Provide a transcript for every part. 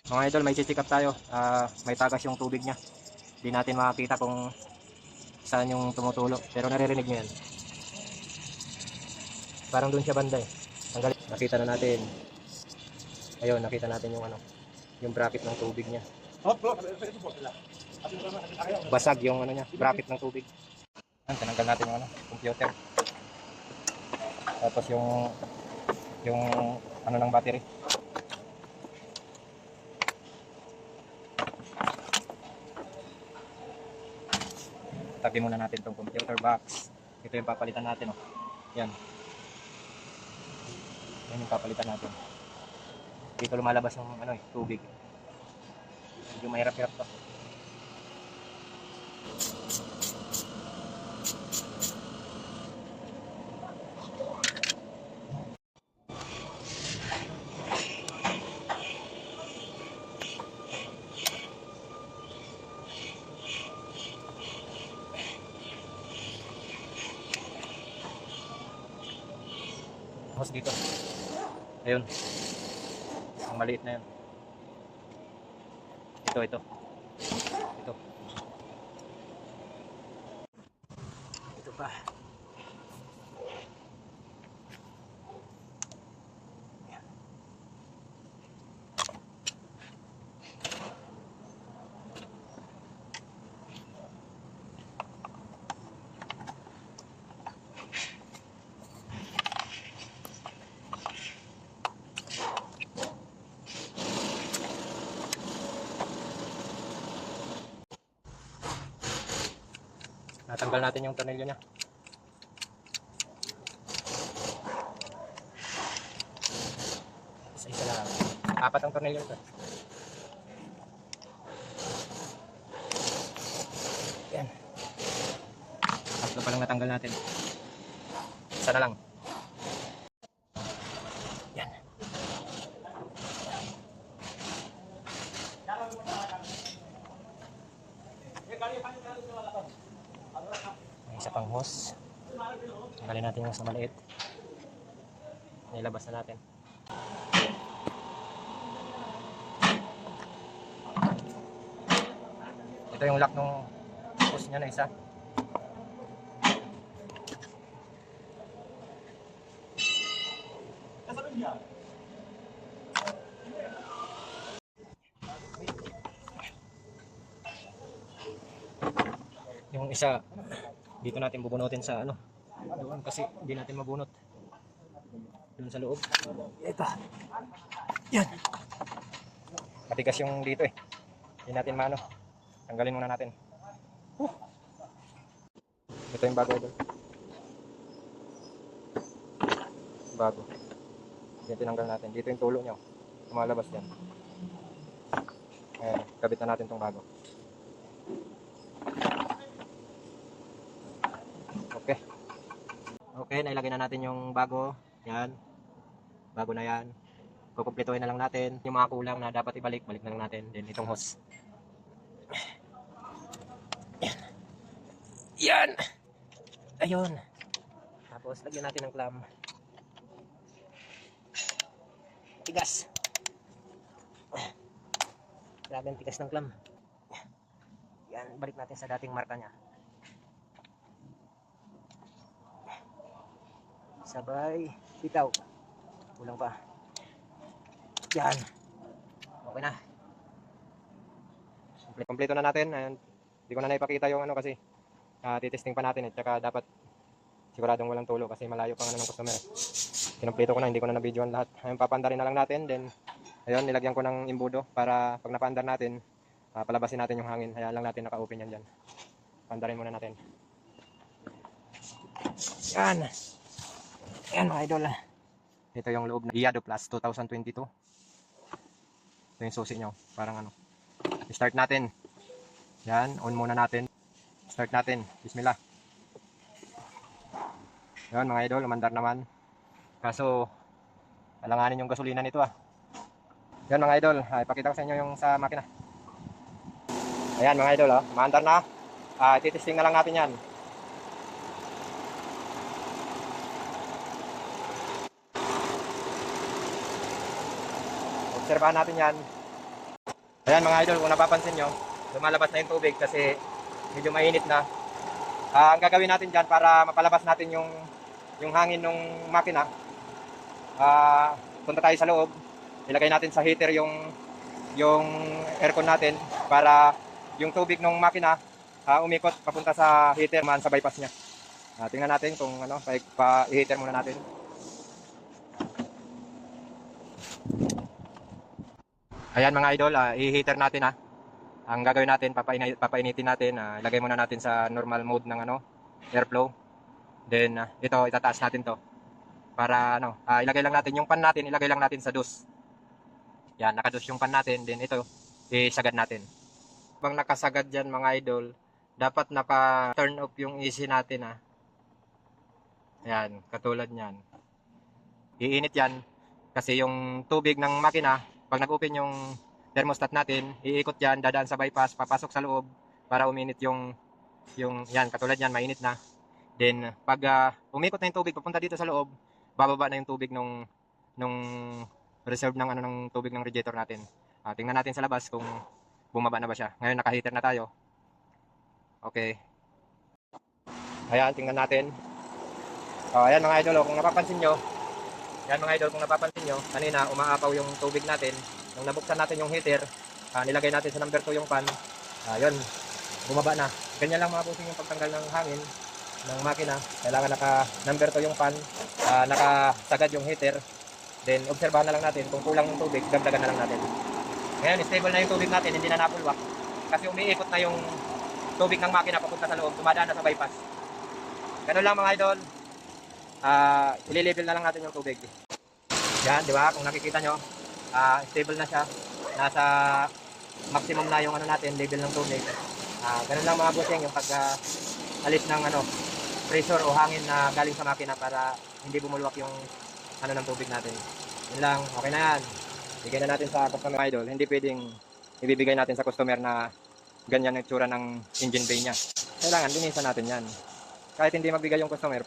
Mga idol, may check up tayo. May tagas yung tubig niya. Hindi natin makakita kung saan yung tumutulo. Pero naririnig niyo yan. Parang doon siya banda eh. Tanggalin. Nakita na natin. Ayun, nakita natin yung ano, yung bracket ng tubig niya. Basag yung ano niya, bracket ng tubig. Tinanggal natin yung ano, computer. Tapos yung ano ng battery. Tabi muna natin tong computer box. Ito yung papalitan natin, oh. Yan. Yan yung papalitan natin. Dito lumalabas yung ano, tubig. Medyo mahirap-hirap to. Hose dito. Ayun. Ang maliit na yun. Ito. Ito. Ito pa. Natanggal natin yung tornilyo niya. Isa-isa lang. 4 ang tornilyo nito. Yan. 3 pa lang natanggal natin. Isa na lang. Yan. May isa pang hose. Tanggalin natin yung sa maliit. Nilabas na natin. Ito yung lock ng hose niya na isa. Yung isa dito natin bubunutin sa ano doon kasi hindi natin mabunot doon sa loob. Ito yan, matigas yung dito eh, hindi natin maano, tanggalin muna natin. Ito yung bago ito, bago yan, tinanggal natin. Dito yung tulo nyo, lumalabas yan. Ayan, kabit na natin tong bago. Okay, nailagay na natin yung bago. Yan. Bago na yan. Kukumpletuhin na lang natin. Yung mga kulang na dapat ibalik, balik na lang natin. Then itong hose. Yan. Yan. Ayun. Tapos lagyan natin ng clamp. Tigas. Grabe ang tigas ng clamp. Yan, balik natin sa dating marka niya. Sabay bitaw, kulang pa. Yan, okay na, kompleto na natin. Ayan. Hindi ko na naipakita yung ano kasi titesting pa natin at saka dapat siguradong walang tulo kasi malayo pang ano ng customer. Kinumpleto ko na, hindi ko na na-videoan lahat. Ayun, papandarin na lang natin. Then ayun, nilagyan ko ng imbudo para pag napandar natin, palabasin natin yung hangin. Hayaan lang natin naka-open yan dyan. Pandarin muna natin. Yan. Ayan mga idol. Ito yung loob ng Iado Plus 2022. Ito yung susi nyo. Parang ano. Start natin. Yan. On muna natin. Start natin. Bismillah. Yan mga idol. Umandar naman. Kaso alanganin yung gasolina nito ah. Yan mga idol. Ipakita ko sa inyo yung sa makina. Ayan mga idol. Umandar na. Titesting na lang natin yan. Obserbahan natin yan. Ayan mga idol, kung napapansin nyo, lumalabas na yung tubig kasi medyo mainit na. Ang gagawin natin dyan para mapalabas natin yung hangin ng makina, punta tayo sa loob, ilagay natin sa heater yung aircon natin para yung tubig ng makina umikot papunta sa heater man sa bypass niya. Tingnan natin kung ano, pa-heater muna natin. Ayan mga idol, i-heater natin. Ang gagawin natin, papainitin natin, ilagay muna natin sa normal mode ng ano, airflow. Then ito itataas natin to para ano, ilagay lang natin yung pan natin, ilagay lang natin sa dus. Yan, nakadus yung pan natin, then ito isagad natin. Pag nakasagad diyan mga idol, dapat naka-turn off yung AC natin. Yan, katulad niyan. Iinit yan kasi yung tubig ng makina, pag nag-open yung thermostat natin, iikot yan, dadaan sa bypass, papasok sa loob para uminit yung yan, katulad yan, mainit na. Then pag umikot na yung tubig papunta dito sa loob, bababa na yung tubig nung reserve ng ano ng tubig ng radiator natin. Tingnan natin sa labas kung bumaba na ba siya. Ngayon naka-heater na tayo. Okay. Ayan, tingnan natin. Ayan mga idol, kung napapansin nyo, yan mga idol, kung napapansin nyo, kanina umaapaw yung tubig natin. Nung nabuksan natin yung heater, nilagay natin sa number 2 yung pan, yun, bumaba na. Ganyan lang mga busing yung pagtanggal ng hangin ng makina. Kailangan naka number 2 yung pan, nakasagad yung heater. Then obserbahan na lang natin kung kulang yung tubig, dagdagan na lang natin. Ngayon, stable na yung tubig natin, hindi na napulwak. Kasi umiikot na yung tubig ng makina papunta sa loob, dumadaan na sa bypass. Ganun lang mga idol. I-level na lang natin yung tubig. Yan, di ba? Kung nakikita nyo, stable na siya. Nasa maximum na yung ano natin, level ng tubig. Ganun lang mga busing yung pag alis ng ano, pressure o hangin na galing sa makina para hindi bumulwak yung ano ng tubig natin. Yun lang, okay na yan. Bigay na natin sa customer idol. Hindi pwedeng ibibigay natin sa customer na ganyan ang tsura ng engine bay niya. Kailangan linisan natin yan. Kahit hindi magbigay yung customer,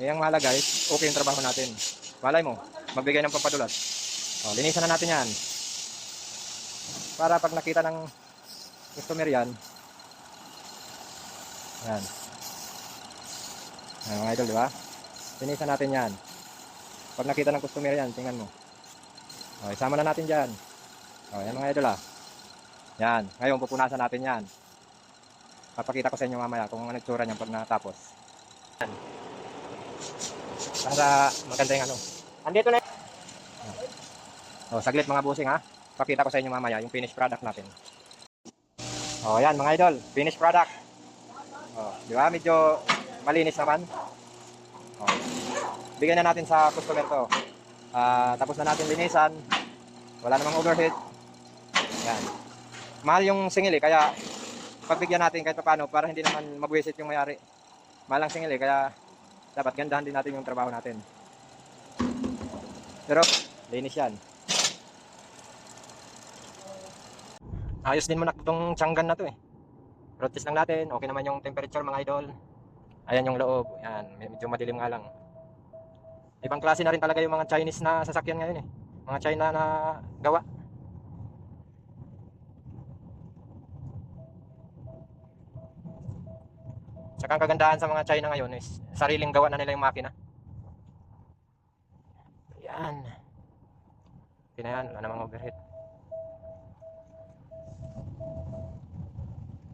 ang mahalaga is okay yung trabaho natin. Malay mo, magbigay ng pampadulas. Linisan na natin yan. Para pag nakita ng customer yan, yan. Yan mga idol, di ba? Linisan natin yan. Pag nakita ng customer yan, tingnan mo. Isama na natin dyan. Yan mga idol Yan, ngayon pupunasan natin yan. Papakita ko sa inyo mamaya kung ano itsura niyan pag natapos. Yan. Para maganda yung ano. Andito na. Saglit mga busing Pakita ko sa inyo mamaya yung finished product natin. Yan mga idol, finished product. Di ba? Medyo malinis naman. Bigyan na natin sa customer to. Tapos na natin linisan. Wala namang overheat. Yan. Mahal yung singil kaya pagbigyan natin kahit paano para hindi naman mabwisit yung may-ari. Mahal ang singil kaya dapat gandahan din natin yung trabaho natin. Pero linis yan. Ayos din mo na itong tiyanggan na to Road test lang natin. Okay naman yung temperature mga idol. Ayan yung loob. Yan. Medyo madilim nga lang. Ibang klase na rin talaga yung mga Chinese na sasakyan ngayon Mga China na gawa. Saka ang kagandahan sa mga China ngayon is sariling gawa na nila yung makina. Yan. Yan. Wala namang overheat.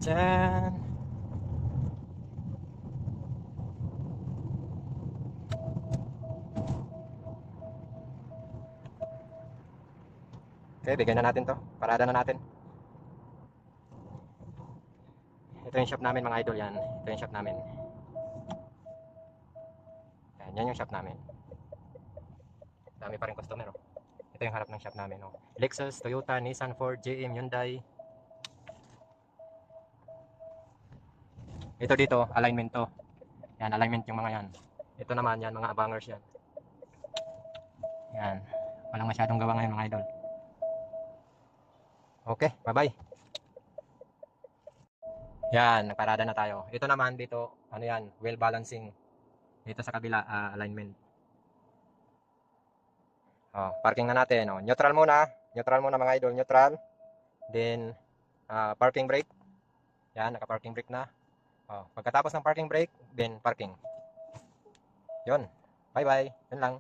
Diyan. Okay, bigyan na natin to. Parada na natin. Ito yung shop namin mga idol yan. Ito yung shop namin. Yan yung shop namin. Dami pa rin customer Ito yung harap ng shop namin Lexus, Toyota, Nissan, Ford, GM, Hyundai. Ito dito, alignment to. Yan, alignment yung mga yan. Ito naman yan, mga abangers yan. Yan. Walang masyadong gawa ngayon mga idol. Okay, bye-bye. Yan, nagparada na tayo. Ito naman dito, ano yan, wheel balancing. Dito sa kabila, alignment. Parking na natin. Neutral muna. Neutral muna mga idol, neutral. Then, parking brake. Yan, naka-parking brake na. Pagkatapos ng parking brake, then parking. Yun. Bye-bye. Yun lang.